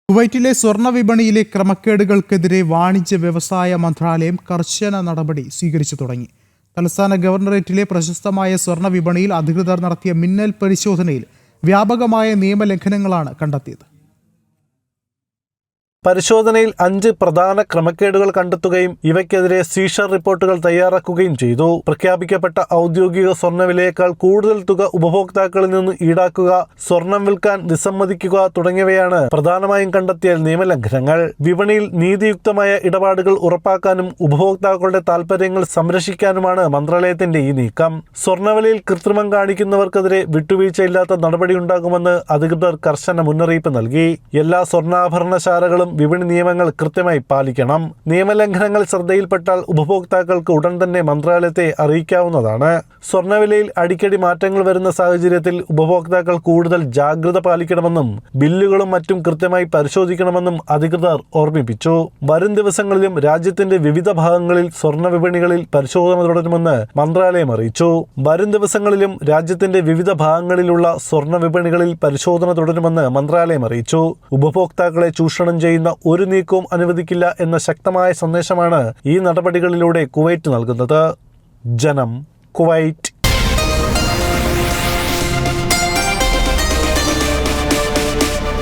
കുവൈറ്റിലെ സ്വർണ്ണ വിപണിയിലെ ക്രമക്കേടുകൾക്കെതിരെ വാണിജ്യ വ്യവസായ മന്ത്രാലയം കർശന നടപടി സ്വീകരിച്ചു തുടങ്ങി. തലസ്ഥാന ഗവർണറേറ്റിലെ പ്രശസ്തമായ സ്വർണ്ണ വിപണിയിൽ അധികൃതർ നടത്തിയ മിന്നൽ പരിശോധനയിൽ വ്യാപകമായ നിയമലംഘനങ്ങളാണ് കണ്ടെത്തിയത്. പരിശോധനയിൽ 5 പ്രധാന ക്രമക്കേടുകൾ കണ്ടെത്തുകയും ഇവയ്ക്കെതിരെ സീഷർ റിപ്പോർട്ടുകൾ തയ്യാറാക്കുകയും ചെയ്തു. പ്രഖ്യാപിക്കപ്പെട്ട ഔദ്യോഗിക സ്വർണ്ണവിലയേക്കാൾ കൂടുതൽ തുക ഉപഭോക്താക്കളിൽ നിന്ന് ഈടാക്കുക, സ്വർണം വിൽക്കാൻ വിസമ്മതിക്കുക തുടങ്ങിയവയാണ് പ്രധാനമായും കണ്ടെത്തിയ നിയമലംഘനങ്ങൾ. വിപണിയിൽ നീതിയുക്തമായ ഇടപാടുകൾ ഉറപ്പാക്കാനും ഉപഭോക്താക്കളുടെ താൽപര്യങ്ങൾ സംരക്ഷിക്കാനുമാണ് മന്ത്രാലയത്തിന്റെ ഈ നീക്കം. സ്വർണ്ണവിലയിൽ കൃത്രിമം കാണിക്കുന്നവർക്കെതിരെ വിട്ടുവീഴ്ചയില്ലാത്ത നടപടിയുണ്ടാകുമെന്ന് അധികൃതർ കർശന മുന്നറിയിപ്പ് നൽകി. എല്ലാ സ്വർണ്ണാഭരണശാലകളും വിപണി നിയമങ്ങൾ കൃത്യമായി പാലിക്കണം. നിയമലംഘനങ്ങൾ ശ്രദ്ധയിൽപ്പെട്ടാൽ ഉപഭോക്താക്കൾക്ക് ഉടൻ തന്നെ മന്ത്രാലയത്തെ അറിയിക്കാവുന്നതാണ്. സ്വർണ്ണവിലയിൽ അടിക്കടി മാറ്റങ്ങൾ വരുന്ന സാഹചര്യത്തിൽ ഉപഭോക്താക്കൾ കൂടുതൽ ജാഗ്രത പാലിക്കണമെന്നും ബില്ലുകളും മറ്റും കൃത്യമായി പരിശോധിക്കണമെന്നും അധികൃതർ ഓർമ്മിപ്പിച്ചു. വരും ദിവസങ്ങളിലും രാജ്യത്തിന്റെ വിവിധ ഭാഗങ്ങളിൽ സ്വർണ്ണ വിപണികളിൽ പരിശോധന തുടരുമെന്ന് മന്ത്രാലയം അറിയിച്ചു. വരും ദിവസങ്ങളിലും രാജ്യത്തിന്റെ വിവിധ ഭാഗങ്ങളിലുള്ള സ്വർണ്ണ വിപണികളിൽ പരിശോധന തുടരുമെന്ന് മന്ത്രാലയം അറിയിച്ചു. ഉപഭോക്താക്കളെ ചൂഷണം ചെയ്യുന്ന ഒരു നീക്കവും അനുവദിക്കില്ല എന്ന ശക്തമായ സന്ദേശമാണ് ഈ നടപടികളിലൂടെ കുവൈറ്റ് നൽകുന്നത്. ജനം, കുവൈറ്റ്.